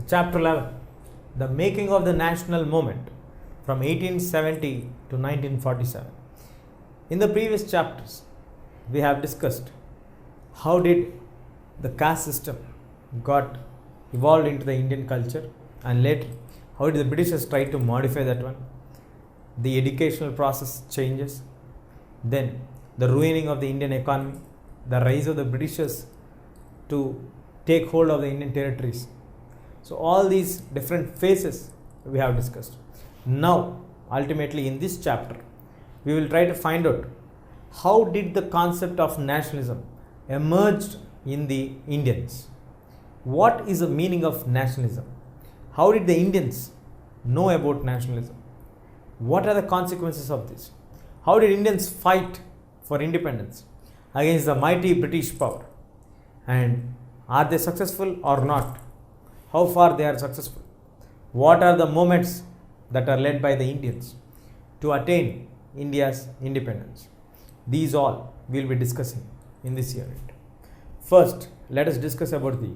Chapter 11, The Making of the National Movement from 1870 to 1947. In the previous chapters, we have discussed how did the caste system got evolved into the Indian culture, and later how did the Britishers try to modify that one, the educational process changes, then the ruining of the Indian economy, the rise of the Britishers to take hold of the Indian territories. So all these different phases we have discussed. Now, ultimately in this chapter, we will try to find out how did the concept of nationalism emerged in the Indians. What is the meaning of nationalism? How did the Indians know about nationalism? What are the consequences of this? How did Indians fight for independence against the mighty British power? And are they successful or not? How far they are successful? What are the moments that are led by the Indians to attain India's independence? These all we will be discussing in this unit. First, let us discuss about the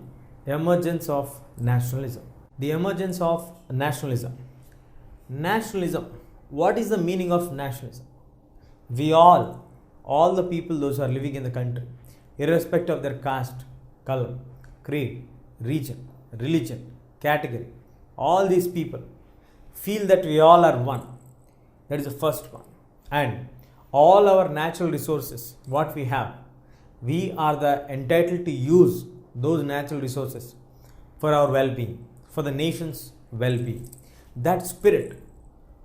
emergence of nationalism. The emergence of nationalism. Nationalism. What is the meaning of nationalism? We all the people, those who are living in the country, irrespective of their caste, color, creed, region, religion, category, all these people feel that we all are one. That is the first one. And all our natural resources, what we have, we are the entitled to use those natural resources for our well-being, for the nation's well-being. That spirit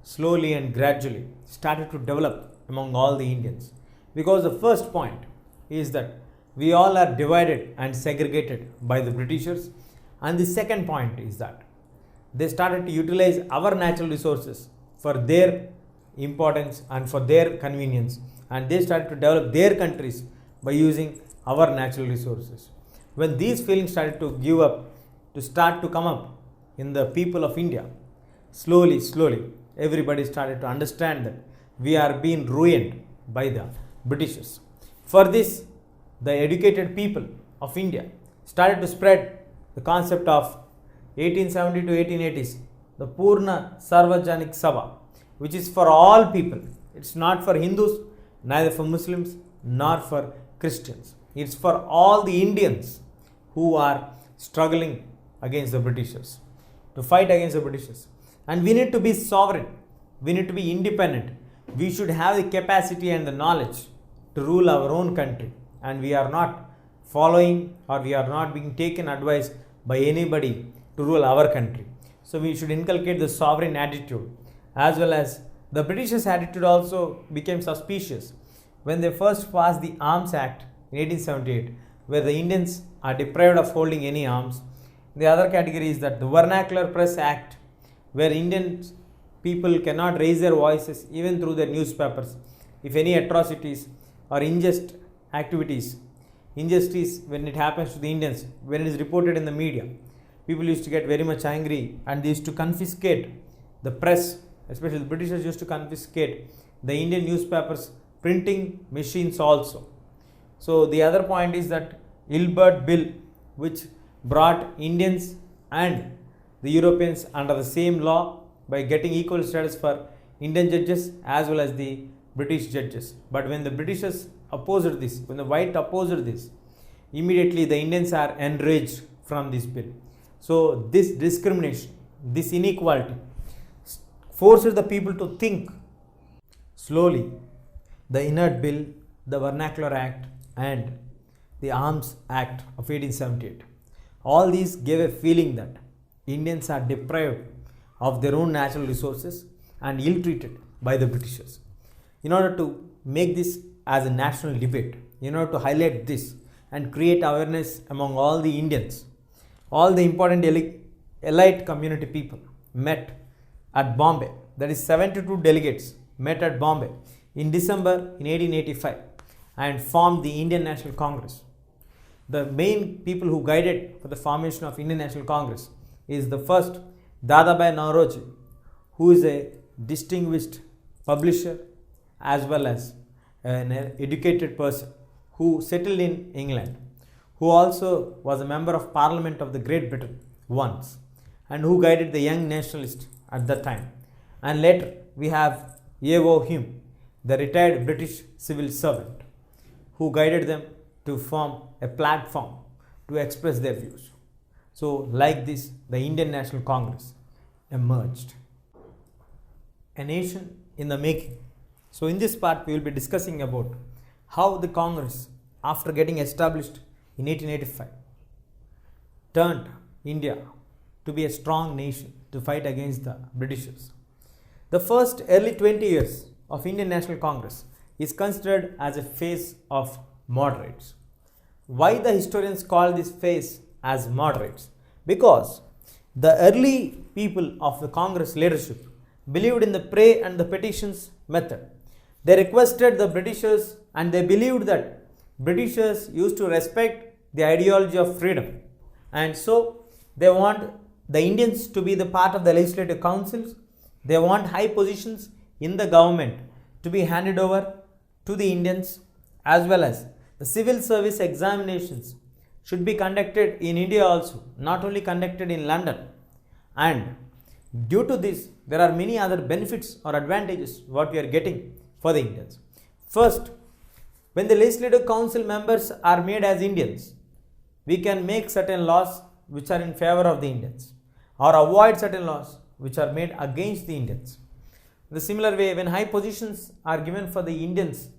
slowly and gradually started to develop among all the Indians, because the first point is that we all are divided and segregated by the Britishers, and the second point is that they started to utilize our natural resources for their importance and for their convenience, and they started to develop their countries by using our natural resources. When these feelings started to start to come up in the people of India, slowly everybody started to understand that we are being ruined by the Britishers. For this, the educated people of India started to spread the concept of 1870 to 1880s, the Purna Sarvajanik Sabha, which is for all people. It's not for Hindus, neither for Muslims, nor for Christians. It's for all the Indians who are struggling against the Britishers, to fight against the Britishers. And we need to be sovereign. We need to be independent. We should have the capacity and the knowledge to rule our own country. And we are not following, or we are not being taken advice by anybody to rule our country. So we should inculcate the sovereign attitude, as well as the Britishers' attitude also became suspicious when they first passed the Arms Act in 1878, where the Indians are deprived of holding any arms. The other category is that the Vernacular Press Act, where Indian people cannot raise their voices even through their newspapers if any atrocities or injustice when it happens to the Indians, when it is reported in the media, people used to get very much angry, and they used to confiscate the press, especially the Britishers used to confiscate the Indian newspapers printing machines also. So the other point is that Ilbert Bill, which brought Indians and the Europeans under the same law by getting equal status for Indian judges as well as the British judges. But when the Britishers opposed this, when the white opposed this, immediately the Indians are enraged from this bill. So this discrimination, this inequality forces the people to think. Slowly, the Inert Bill, the Vernacular Act, and the Arms Act of 1878, all these gave a feeling that Indians are deprived of their own natural resources and ill-treated by the Britishers. In order to make this as a national debate, in order to highlight this and create awareness among all the Indians, all the important elite community people met at Bombay. That is 72 delegates met at Bombay in December in 1885 and formed the Indian National Congress. The main people who guided for the formation of Indian National Congress is the first Dadabhai Naoroji, who is a distinguished publisher as well as an educated person who settled in England, who also was a member of Parliament of the Great Britain once. and who guided the young nationalists at that time. And later we have A.O. Hume, the retired British civil servant, who guided them to form a platform to express their views. So like this, the Indian National Congress emerged. A nation in the making. So in this part we will be discussing about how the Congress, after getting established in 1885, turned India to be a strong nation to fight against the Britishers. The first early 20 years of Indian National Congress is considered as a phase of moderates. Why the historians call this phase as moderates? Because the early people of the Congress leadership believed in the pray and the petitions method. They requested the Britishers and they believed that Britishers used to respect the ideology of freedom, and so they want the Indians to be the part of the legislative councils. They want high positions in the government to be handed over to the Indians, as well as the civil service examinations should be conducted in India also, not only conducted in London. And due to this, there are many other benefits or advantages what we are getting for the Indians. First, when the legislative council members are made as Indians, we can make certain laws which are in favor of the Indians, or avoid certain laws which are made against the Indians. The similar way, when high positions are given for the Indians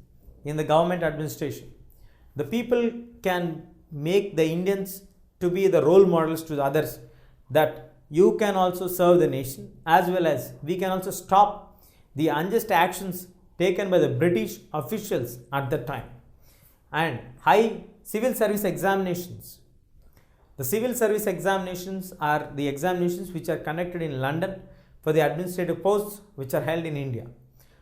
in the government administration, the people can make the Indians to be the role models to the others, that you can also serve the nation, as well as we can also stop the unjust actions taken by the British officials at that time. And high civil service examinations. The civil service examinations are the examinations which are conducted in London for the administrative posts which are held in India.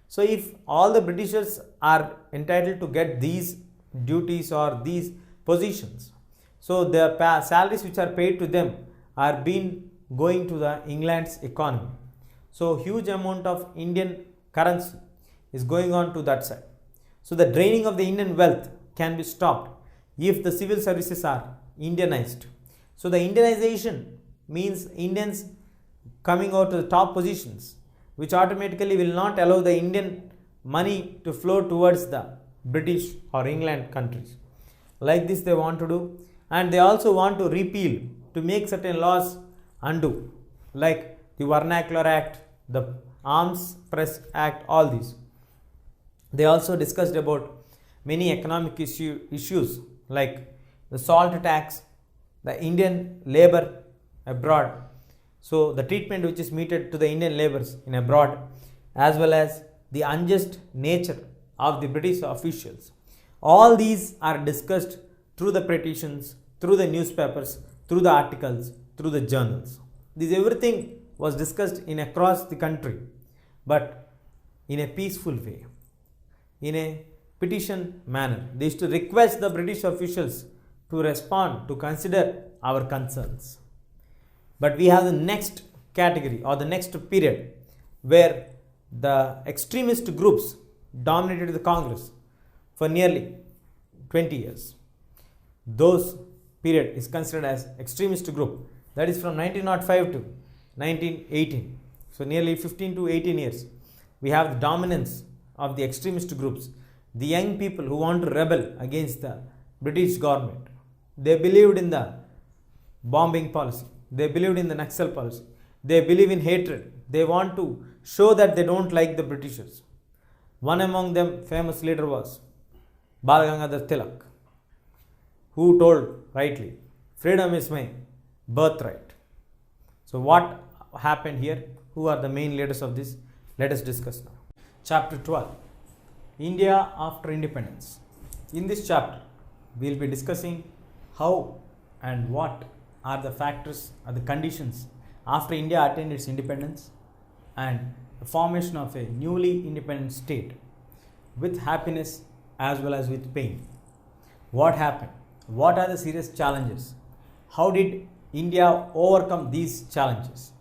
So if all the Britishers are entitled to get these duties or these positions, so the salaries which are paid to them are being going to the England's economy. So huge amount of Indian currency is going on to that side. So the draining of the Indian wealth can be stopped if the civil services are Indianized. So the Indianization means Indians coming out to the top positions, which automatically will not allow the Indian money to flow towards the British or England countries. Like this they want to do, and they also want to repeal, to make certain laws undo, like the Vernacular Act, the Arms Press Act, all these. They also discussed about many economic issues like the salt tax, the Indian labor abroad, so the treatment which is meted to the Indian laborers in abroad, as well as the unjust nature of the British officials. All these are discussed through the petitions, through the newspapers, through the articles, through the journals. This everything was discussed in across the country, but in a peaceful way, in a petition manner. They used to request the British officials to respond, to consider our concerns. But we have the next category or the next period where the extremist groups dominated the Congress for nearly 20 years. Those period is considered as extremist group, that is from 1905 to 1918. So nearly 15 to 18 years we have the dominance of the extremist groups, the young people who want to rebel against the British government. They believed in the bombing policy, they believed in the Naxal policy, they believe in hatred, they want to show that they don't like the Britishers. One among them, famous leader, was Bal Gangadhar Tilak, who told rightly, freedom is my birthright. So what happened here? Who are the main leaders of this? Let us discuss now. Chapter 12, India after independence. In this chapter, we will be discussing how and what are the factors or the conditions after India attained its independence and the formation of a newly independent state, with happiness as well as with pain. What happened? What are the serious challenges? How did India overcome these challenges?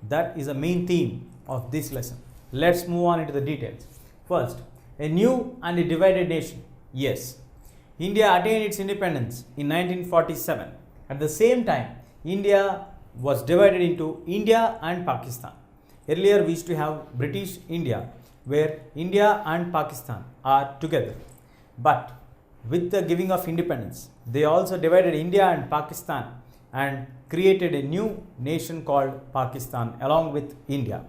That is the main theme of this lesson. Let's move on into the details. First, a new and a divided nation. Yes, India attained its independence in 1947. At the same time, India was divided into India and Pakistan. Earlier we used to have British India, where India and Pakistan are together. But with the giving of independence, they also divided India and Pakistan and created a new nation called Pakistan along with India.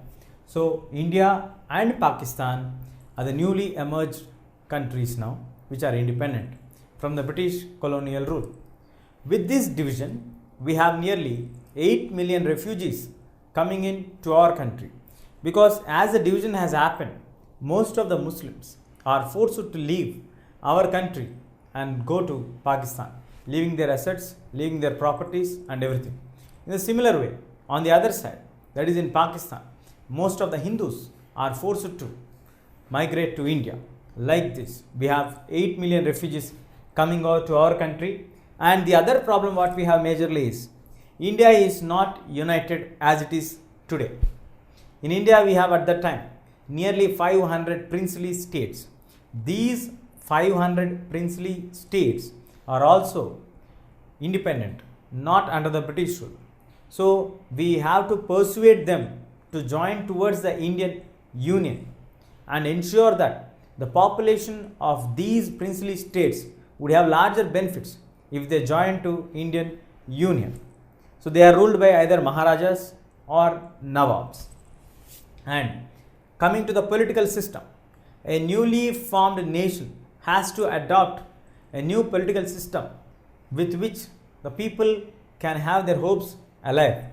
So India and Pakistan are the newly emerged countries now, which are independent from the British colonial rule. With this division, we have nearly 8 million refugees coming in to our country, because as the division has happened, most of the Muslims are forced to leave our country and go to Pakistan, leaving their assets, leaving their properties and everything. In a similar way, on the other side, that is in Pakistan, most of the Hindus are forced to migrate to India. Like this, we have 8 million refugees coming out to our country. And the other problem what we have majorly is, India is not united as it is today. In India, we have at that time nearly 500 princely states. These 500 princely states are also independent, not under the British rule. So we have to persuade them to join towards the Indian Union and ensure that the population of these princely states would have larger benefits if they join to Indian Union. So they are ruled by either Maharajas or Nawabs. And coming to the political system, a newly formed nation has to adopt a new political system with which the people can have their hopes alive,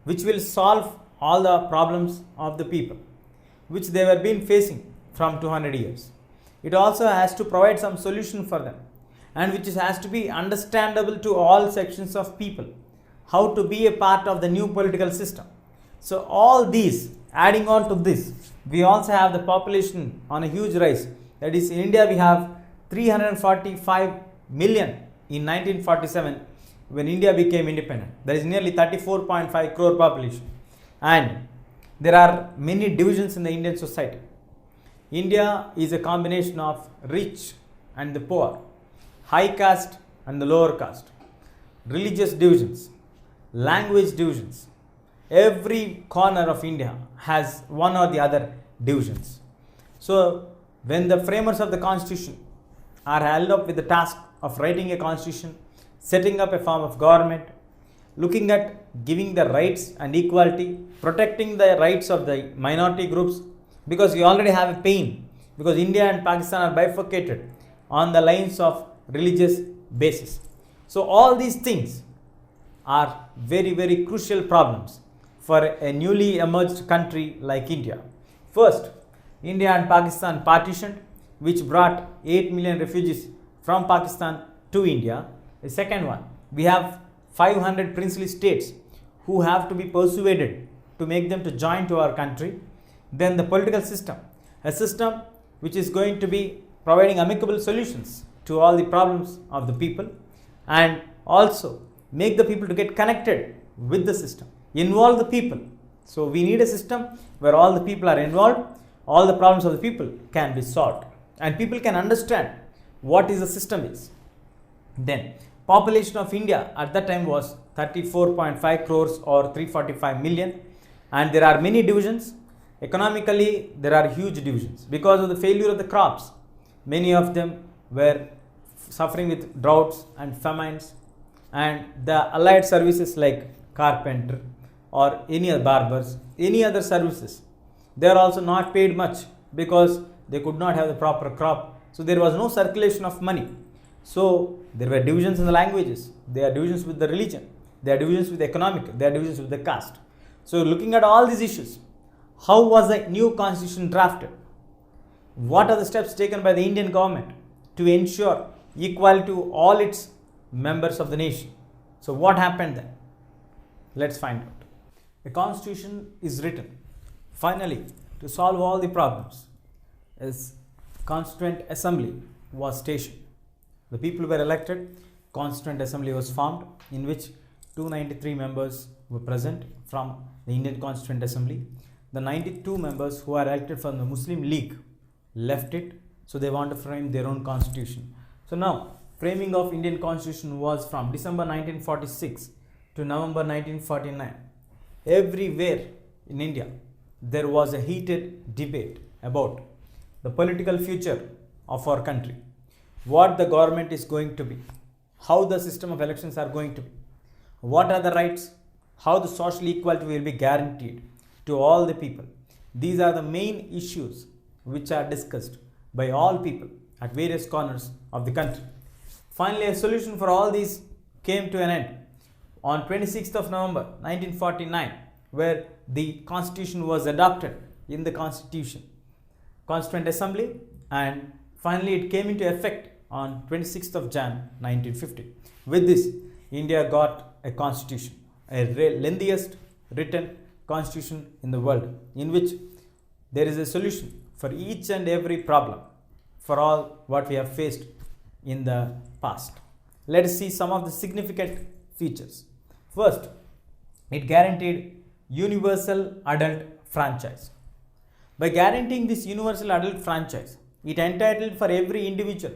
which will solve all the problems of the people, which they were been facing from 200 years. It also has to provide some solution for them, and which has to be understandable to all sections of people, how to be a part of the new political system. So all these, adding on to this, we also have the population on a huge rise. That is, in India we have 345 million in 1947 when India became independent. There is nearly 34.5 crore population, and there are many divisions in the Indian society. India is a combination of rich and the poor, high caste and the lower caste, religious divisions, language divisions. Every corner of India has one or the other divisions. So when the framers of the constitution are held up with the task of writing a constitution, setting up a form of government, looking at giving the rights and equality, protecting the rights of the minority groups, because we already have a pain, because India and Pakistan are bifurcated on the lines of religious basis. So all these things are very, very crucial problems for a newly emerged country like India. First, India and Pakistan partitioned, which brought 8 million refugees from Pakistan to India. The second one, we have 500 princely states who have to be persuaded to make them to join to our country. Then the political system, a system which is going to be providing amicable solutions to all the problems of the people, and also make the people to get connected with the system, involve the people. So we need a system where all the people are involved, all the problems of the people can be solved, and people can understand what is the system is. Then population of India at that time was 34.5 crores or 345 million, and there are many divisions. Economically, there are huge divisions because of the failure of the crops. Many of them were suffering with droughts and famines, and the allied services like carpenter or any other barbers, any other services, they are also not paid much because they could not have the proper crop. So there was no circulation of money. So there were divisions in the languages, there are divisions with the religion, there are divisions with the economic, there are divisions with the caste. So looking at all these issues, how was the new constitution drafted? What are the steps taken by the Indian government to ensure equality to all its members of the nation? So what happened then? Let's find out. A constitution is written finally to solve all the problems. As Constituent Assembly was stationed, the people were elected, Constituent Assembly was formed, in which 293 members were present from the Indian Constituent Assembly. The 92 members who are elected from the Muslim League left it, so they want to frame their own constitution. So now, framing of Indian Constitution was from December 1946 to November 1949, everywhere in India there was a heated debate about the political future of our country, what the government is going to be, how the system of elections are going to be, what are the rights, how the social equality will be guaranteed to all the people. These are the main issues which are discussed by all people at various corners of the country. Finally, a solution for all these came to an end on 26th of November 1949, where the constitution was adopted in the Constituent Assembly, and finally it came into effect on 26th of Jan 1950. With this, India got a constitution, a lengthiest written constitution in the world, in which there is a solution for each and every problem for all what we have faced in the past. Let us see some of the significant features. First, it guaranteed universal adult franchise. By guaranteeing this universal adult franchise, it entitled for every individual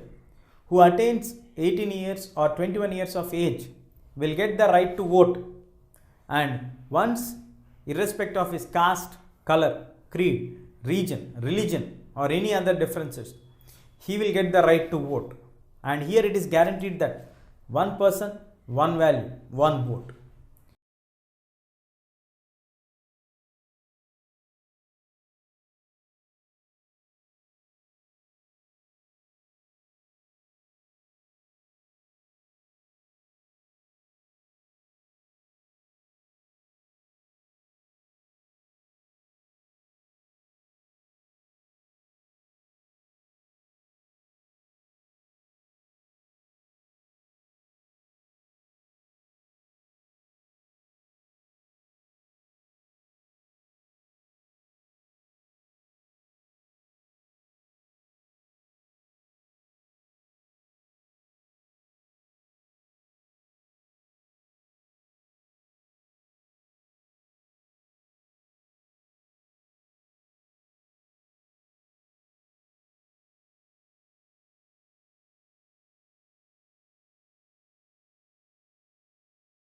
who attains 18 years or 21 years of age will get the right to vote, and once, irrespective of his caste, color, creed, region, religion or any other differences, he will get the right to vote. And here it is guaranteed that one person, one value, one vote.